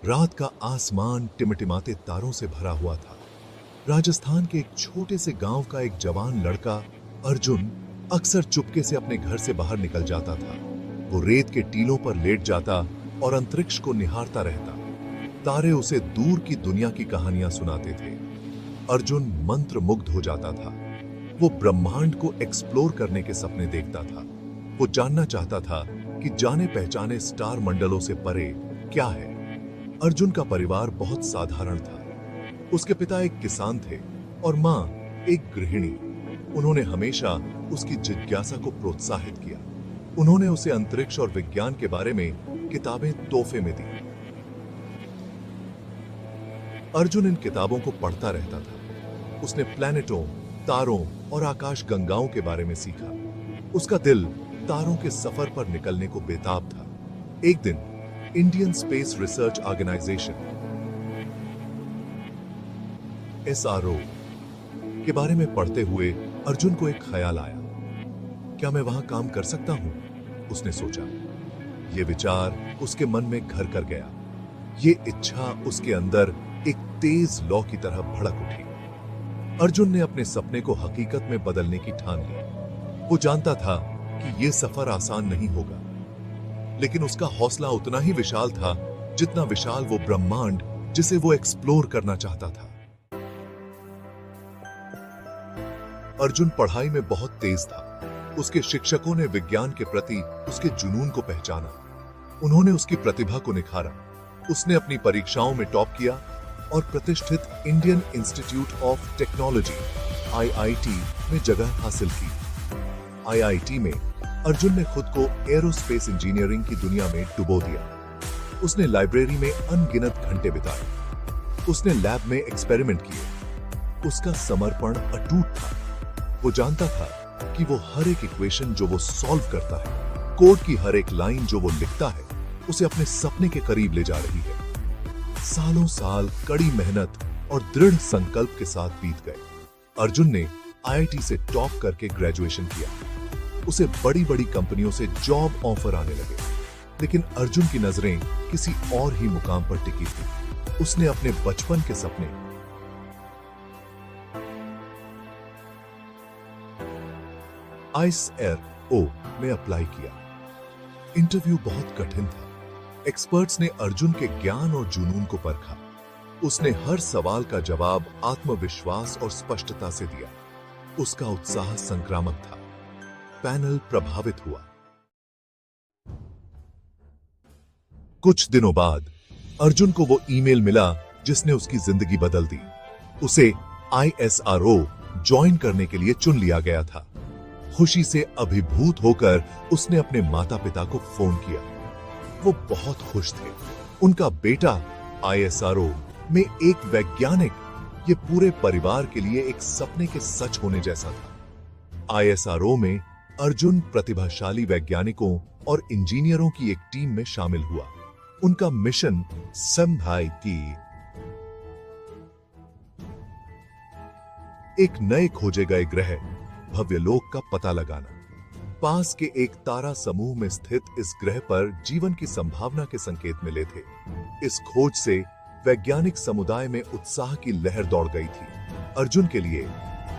रात का आसमान टिमटिमाते तारों से भरा हुआ था। राजस्थान के एक छोटे से गांव का एक जवान लड़का अर्जुन अक्सर चुपके से अपने घर से बाहर निकल जाता था। वो रेत के टीलों पर लेट जाता और अंतरिक्ष को निहारता रहता। तारे उसे दूर की दुनिया की कहानियां सुनाते थे। अर्जुन मंत्र मुग्ध हो जाता था। वो ब्रह्मांड को एक्सप्लोर करने के सपने देखता था। वो जानना चाहता था कि जाने पहचाने स्टार मंडलों से परे क्या है। अर्जुन का परिवार बहुत साधारण था। उसके पिता एक किसान थे और मां एक गृहिणी। उन्होंने हमेशा उसकी जिज्ञासा को प्रोत्साहित किया। उन्होंने उसे अंतरिक्ष और विज्ञान के बारे में किताबें तोहफे में दी। अर्जुन इन किताबों को पढ़ता रहता था। उसने प्लैनेटों, तारों और आकाश गंगाओं के बारे में सीखा। उसका दिल तारों के सफर पर निकलने को बेताब था। एक दिन Indian Space Research Organisation SRO के बारे में पढ़ते हुए अर्जुन को एक ख्याल आया। क्या मैं वहां काम कर सकता हूं? उसने सोचा। यह विचार उसके मन में घर कर गया। ये इच्छा उसके अंदर एक तेज लौ की तरह भड़क उठी। अर्जुन ने अपने सपने को हकीकत में बदलने की ठान ली। वो जानता था कि यह सफर आसान नहीं होगा, लेकिन उसका हौसला उतना ही विशाल था जितना विशाल वो ब्रह्मांड जिसे वो एक्सप्लोर करना चाहता था। अर्जुन पढ़ाई में बहुत तेज था। उसके शिक्षकों ने विज्ञान के प्रति उसके जुनून को पहचाना। उन्होंने उसकी प्रतिभा को निखारा। उसने अपनी परीक्षाओं में टॉप किया और प्रतिष्ठित Indian institute of technology IIT में जगह हासिल की। IIT में अर्जुन ने खुद को एरोस्पेस इंजीनियरिंग की दुनिया में डुबो दिया। उसने लाइब्रेरी में अनगिनत घंटे बिताए। उसने लैब में एक्सपेरिमेंट किए। उसका समर्पण अटूट था। वो जानता था कि वो हर एक इक्वेशन जो वो सॉल्व करता है, कोड की हर एक लाइन जो वो लिखता है, उसे अपने सपने के करीब ले जा रही है। सालों साल कड़ी मेहनत और दृढ़ संकल्प के साथ बीत गए। अर्जुन ने IIT से टॉप करके ग्रेजुएशन किया। उसे बड़ी बड़ी कंपनियों से जॉब ऑफर आने लगे, लेकिन अर्जुन की नजरें किसी और ही मुकाम पर टिकी थी। उसने अपने बचपन के सपने ISRO में अप्लाई किया। इंटरव्यू बहुत कठिन था। एक्सपर्ट्स ने अर्जुन के ज्ञान और जुनून को परखा। उसने हर सवाल का जवाब आत्मविश्वास और स्पष्टता से दिया। उसका उत्साह संक्रामक था। पैनल प्रभावित हुआ। कुछ दिनों बाद अर्जुन को वो ईमेल मिला जिसने उसकी जिंदगी बदल दी। उसे ISRO ज्वाइन करने के लिए चुन लिया गया था। खुशी से अभिभूत होकर उसने अपने माता पिता को फोन किया। वो बहुत खुश थे। उनका बेटा ISRO में एक वैज्ञानिक, ये पूरे परिवार के लिए एक सपने के सच होने जैसा था। ISRO में अर्जुन प्रतिभाशाली वैज्ञानिकों और इंजीनियरों की एक टीम में शामिल हुआ। उनका मिशन संभाई की एक नए खोजे गए ग्रह भव्य लोक का पता लगाना। पास के एक तारा समूह में स्थित इस ग्रह पर जीवन की संभावना के संकेत मिले थे। इस खोज से वैज्ञानिक समुदाय में उत्साह की लहर दौड़ गई थी। अर्जुन के लिए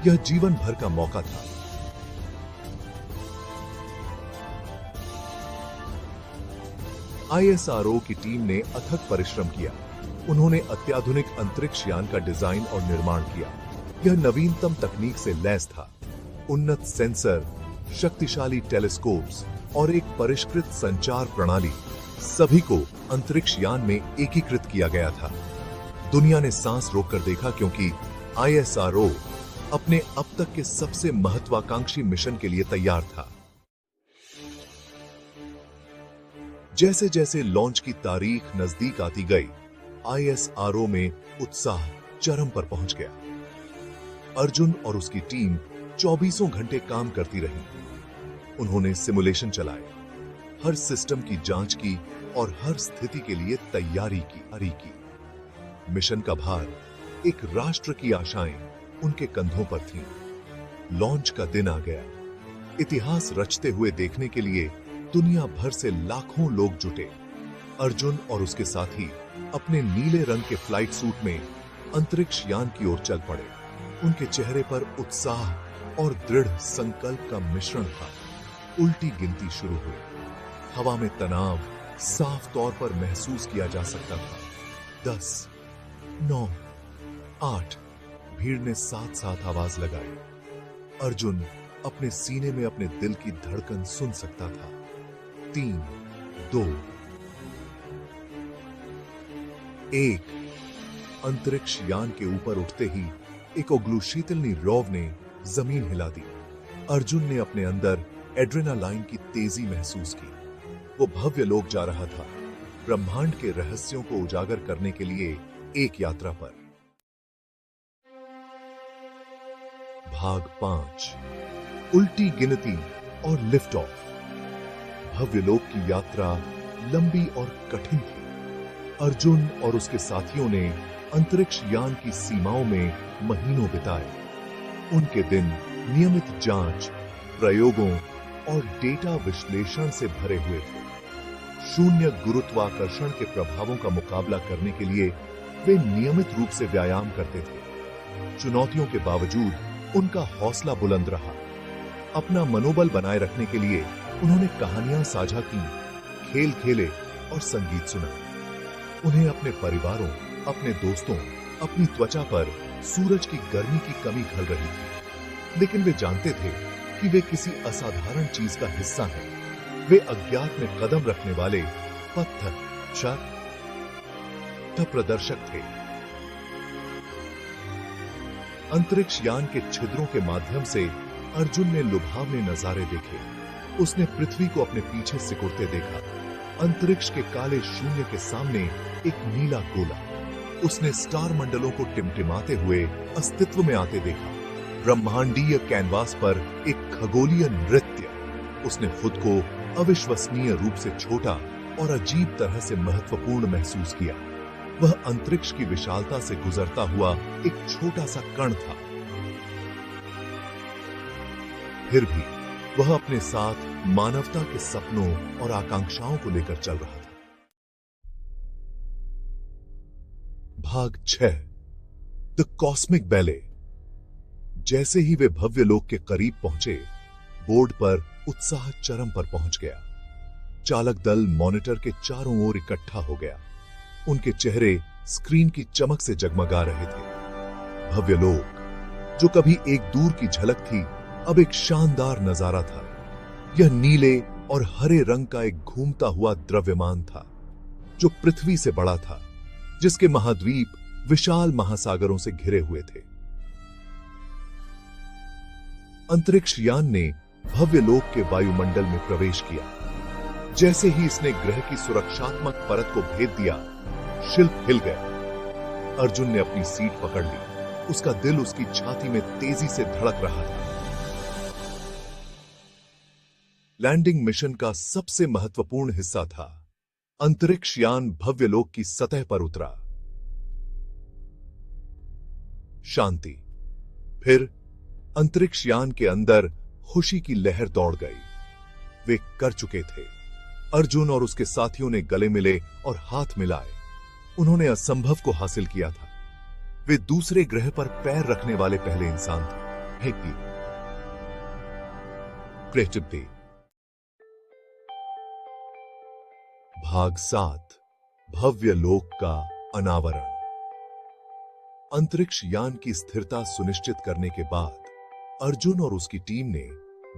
यह जीवन भर का मौका था। ISRO की टीम ने अथक परिश्रम किया। उन्होंने अत्याधुनिक अंतरिक्ष यान का डिजाइन और निर्माण किया। यह नवीनतम तकनीक से लैस था। उन्नत सेंसर, शक्तिशाली टेलीस्कोप्स और एक परिष्कृत संचार प्रणाली, सभी को अंतरिक्ष यान में एकीकृत किया गया था। दुनिया ने सांस रोककर देखा, क्योंकि ISRO अपने अब तक के सबसे महत्वाकांक्षी मिशन के लिए तैयार था। जैसे जैसे लॉन्च की तारीख नजदीक आती गई, ISRO में उत्साह चरम पर पहुंच गया। अर्जुन और उसकी टीम 24 घंटे काम करती रही। उन्होंने सिमुलेशन चलाए, हर सिस्टम की जांच की और हर स्थिति के लिए तैयारी की। मिशन का भार, एक राष्ट्र की आशाएं उनके कंधों पर थीं। लॉन्च का दिन आ गया। इतिहास रचते हुए देखने के लिए दुनिया भर से लाखों लोग जुटे। अर्जुन और उसके साथी अपने नीले रंग के फ्लाइट सूट में अंतरिक्ष यान की ओर चल पड़े। उनके चेहरे पर उत्साह और दृढ़ संकल्प का मिश्रण था। उल्टी गिनती शुरू हुई। हवा में तनाव साफ तौर पर महसूस किया जा सकता था। 10, 9, 8। भीड़ ने साथ साथ आवाज लगाई। अर्जुन अपने सीने में अपने दिल की धड़कन सुन सकता था। 3, 2, 1। अंतरिक्ष यान के ऊपर उठते ही एक उग्लूशीतलनी रौब ने जमीन हिला दी। अर्जुन ने अपने अंदर एड्रेनालाइन की तेजी महसूस की। वो भव्य लोक जा रहा था, ब्रह्मांड के रहस्यों को उजागर करने के लिए एक यात्रा पर। भाग 5, उल्टी गिनती और लिफ्ट ऑफ। भव्य लोक की यात्रा लंबी और कठिन थी। अर्जुन और उसके साथियों ने अंतरिक्ष यान की सीमाओं में महीनों बिताए। उनके दिन नियमित जांच, प्रयोगों और डेटा विश्लेषण से भरे हुए थे। शून्य गुरुत्वाकर्षण के प्रभावों का मुकाबला करने के लिए वे नियमित रूप से व्यायाम करते थे। चुनौतियों के बावजूद उनका हौसला बुलंद रहा। अपना मनोबल बनाए रखने के लिए उन्होंने कहानियां साझा की, खेल खेले और संगीत सुना। उन्हें अपने परिवारों, अपने दोस्तों, अपनी त्वचा पर सूरज की गर्मी की कमी खल रही थी, लेकिन वे जानते थे कि वे किसी असाधारण चीज का हिस्सा हैं। वे अज्ञात में कदम रखने वाले पथ प्रदर्शक थे। अंतरिक्ष यान के छिद्रों के माध्यम से अर्जुन ने लुभावने नजारे देखे। उसने पृथ्वी को अपने पीछे सिकुड़ते देखा। अंतरिक्ष के काले शून्य के सामने एक नीला गोला। उसने स्टार मंडलों को टिमटिमाते हुए अस्तित्व में आते देखा। ब्रह्मांडीय कैनवास पर एक खगोलीय नृत्य। उसने खुद को अविश्वसनीय रूप से छोटा और अजीब तरह से महत्वपूर्ण महसूस किया। वह अंतरिक्ष की विशालता से गुजरता हुआ एक छोटा सा कण था। फिर भी वह अपने साथ मानवता के सपनों और आकांक्षाओं को लेकर चल रहा था। भाग 6, द कॉस्मिक बैले। जैसे ही वे भव्य लोक के करीब पहुंचे, बोर्ड पर उत्साह चरम पर पहुंच गया। चालक दल मॉनिटर के चारों ओर इकट्ठा हो गया। उनके चेहरे स्क्रीन की चमक से जगमगा रहे थे। भव्य लोक, जो कभी एक दूर की झलक थी, अब एक शानदार नजारा था। यह नीले और हरे रंग का एक घूमता हुआ द्रव्यमान था, जो पृथ्वी से बड़ा था, जिसके महाद्वीप विशाल महासागरों से घिरे हुए थे। अंतरिक्ष यान ने भव्य लोक के वायुमंडल में प्रवेश किया। जैसे ही इसने ग्रह की सुरक्षात्मक परत को भेद दिया, शिल्प हिल गया। अर्जुन ने अपनी सीट पकड़ ली। उसका दिल उसकी छाती में तेजी से धड़क रहा था। लैंडिंग मिशन का सबसे महत्वपूर्ण हिस्सा था। अंतरिक्ष यान भव्य लोक की सतह पर उतरा। शांति। फिर अंतरिक्ष यान के अंदर खुशी की लहर दौड़ गई। वे कर चुके थे। अर्जुन और उसके साथियों ने गले मिले और हाथ मिलाए। उन्होंने असंभव को हासिल किया था। वे दूसरे ग्रह पर पैर रखने वाले पहले इंसान थे। Creative day. भाग 7, भव्य लोक का अनावरण। अंतरिक्ष यान की स्थिरता सुनिश्चित करने के बाद अर्जुन और उसकी टीम ने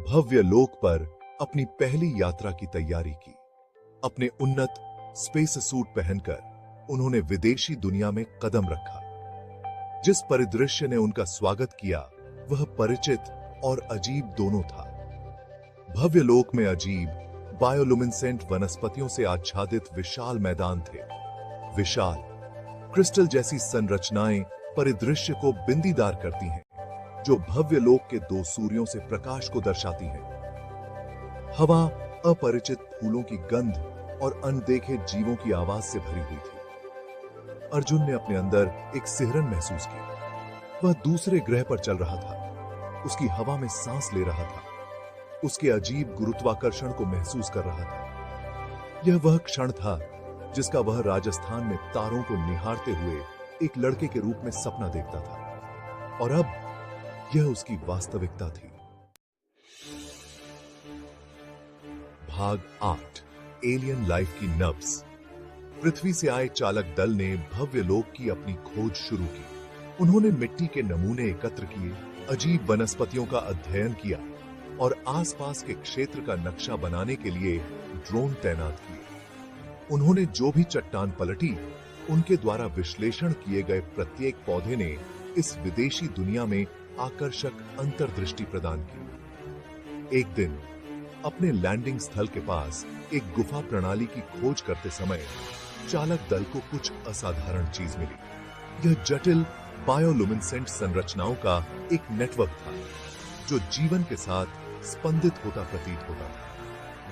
भव्य लोक पर अपनी पहली यात्रा की तैयारी की। अपने उन्नत स्पेस सूट पहनकर उन्होंने विदेशी दुनिया में कदम रखा। जिस परिदृश्य ने उनका स्वागत किया, वह परिचित और अजीब दोनों था। भव्य लोक में अजीब बायोलुमिनेसेंट वनस्पतियों से आच्छादित विशाल मैदान थे। विशाल क्रिस्टल जैसी संरचनाएं परिदृश्य को बिंदीदार करती हैं, जो भव्य लोक के दो सूर्यों से प्रकाश को दर्शाती हैं। हवा अपरिचित फूलों की गंध और अनदेखे जीवों की आवाज से भरी हुई थी। अर्जुन ने अपने अंदर एक सिहरन महसूस की। वह दूसरे ग्रह पर चल रहा था। उसकी हवा में सांस ले रहा था। उसके अजीब गुरुत्वाकर्षण को महसूस कर रहा था। यह वह क्षण था जिसका वह राजस्थान में तारों को निहारते हुए एक लड़के के रूप में सपना देखता था, और अब यह उसकी वास्तविकता थी। भाग 8 एलियन लाइफ की नब्ज। पृथ्वी से आए चालक दल ने भव्य लोक की अपनी खोज शुरू की। उन्होंने मिट्टी के नमूने एकत्र किए, अजीब वनस्पतियों का अध्ययन किया और आसपास के क्षेत्र का नक्शा बनाने के लिए ड्रोन तैनात किए। उन्होंने जो भी चट्टान पलटी, उनके द्वारा विश्लेषण किए गए प्रत्येक पौधे ने इस विदेशी दुनिया में आकर्षक अंतर्दृष्टि प्रदान की। एक दिन अपने लैंडिंग स्थल के पास एक गुफा प्रणाली की खोज करते समय चालक दल को कुछ असाधारण चीज मिली। यह जटिल बायोलुमिनेसेंट संरचनाओं का एक नेटवर्क था जो जीवन के साथ स्पंदित होता प्रतीत होता था।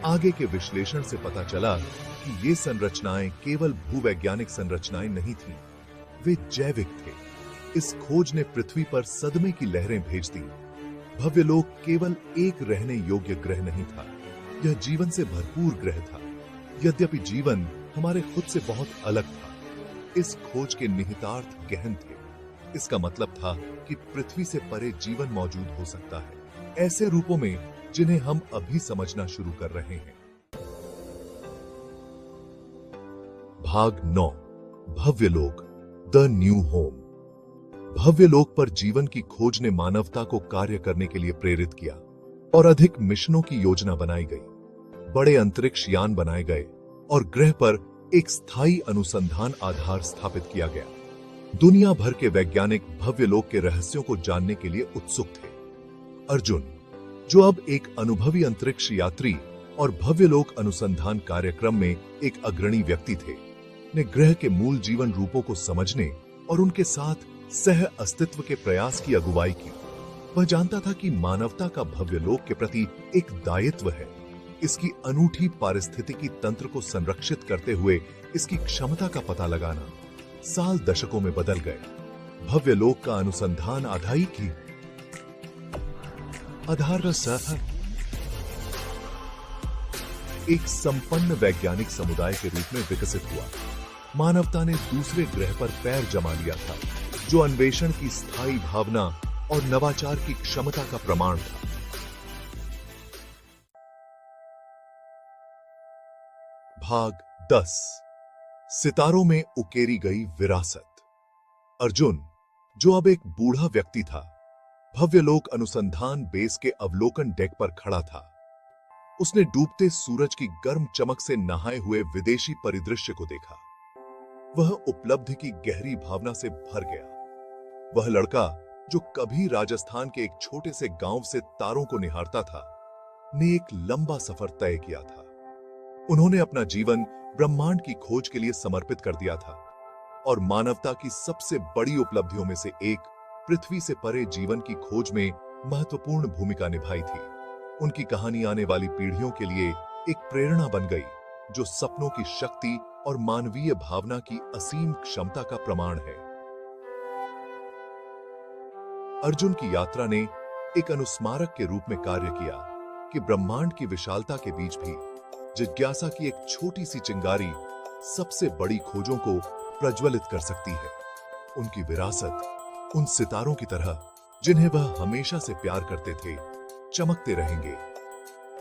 आगे के विश्लेषण से पता चला कि ये संरचनाएं केवल भूवैज्ञानिक संरचनाएं नहीं थीं, वे जैविक थे। इस खोज ने पृथ्वी पर सदमे की लहरें भेज दी। भव्य लोक केवल एक रहने योग्य ग्रह नहीं था, यह जीवन से भरपूर ग्रह था। यद्यपि जीवन हमारे खुद से बहुत अलग था, इस खोज के निहितार्थ गहन थे। इसका मतलब था कि पृथ्वी से परे जीवन मौजूद हो सकता है, ऐसे रूपों में जिन्हें हम अभी समझना शुरू कर रहे हैं। भाग 9 भव्य लोक द न्यू होम। भव्य लोक पर जीवन की खोज ने मानवता को कार्य करने के लिए प्रेरित किया और अधिक मिशनों की योजना बनाई गई। बड़े अंतरिक्ष यान बनाए गए और ग्रह पर एक स्थायी अनुसंधान आधार स्थापित किया गया। दुनिया भर के वैज्ञानिक भव्य लोक के रहस्यों को जानने के लिए उत्सुक थे। अर्जुन, जो अब एक अनुभवी अंतरिक्ष यात्री और भव्य लोक अनुसंधान कार्यक्रम में एक अग्रणी व्यक्ति थे, ने ग्रह के मूल जीवन रूपों को समझने और उनके साथ सह अस्तित्व के प्रयास की अगुवाई की। वह जानता था कि मानवता का भव्य लोक के प्रति एक दायित्व है। इसकी अनूठी पारिस्थितिकी तंत्र को संरक्षित करते हुए इसकी क्षमता का पता लगाना। साल दशकों में बदल गए। भव्य लोक का अनुसंधान आधार एक संपन्न वैज्ञानिक समुदाय के रूप में विकसित हुआ। मानवता ने दूसरे ग्रह पर पैर जमा लिया था, जो अन्वेषण की स्थायी भावना और नवाचार की क्षमता का प्रमाण था। भाग 10 सितारों में उकेरी गई विरासत। अर्जुन, जो अब एक बूढ़ा व्यक्ति था, भव्य लोक अनुसंधान बेस के अवलोकन डेक पर खड़ा था। उसने डूबते सूरज की गर्म चमक से नहाए हुए विदेशी परिदृश्य को देखा। वह उपलब्धि की गहरी भावना से भर गया। वह लड़का जो कभी राजस्थान के एक छोटे से गांव से तारों को निहारता था, ने एक लंबा सफर तय किया था। उन्होंने अपना जीवन ब्रह्मांड की खोज के लिए समर्पित कर दिया था और मानवता की सबसे बड़ी उपलब्धियों में से एक, पृथ्वी से परे जीवन की खोज में महत्वपूर्ण भूमिका निभाई थी। उनकी कहानी आने वाली पीढ़ियों के लिए एक प्रेरणा बन गई, जो सपनों की शक्ति और मानवीय भावना की असीम क्षमता का प्रमाण है। अर्जुन की यात्रा ने एक अनुस्मारक के रूप में कार्य किया कि ब्रह्मांड की विशालता के बीच भी जिज्ञासा की एक छोटी सी चिंगारी सबसे बड़ी खोजों को प्रज्वलित कर सकती है। उनकी विरासत उन सितारों की तरह, जिन्हें वह हमेशा से प्यार करते थे, चमकते रहेंगे।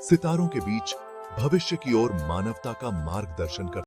सितारों के बीच भविष्य की ओर मानवता का मार्गदर्शन कर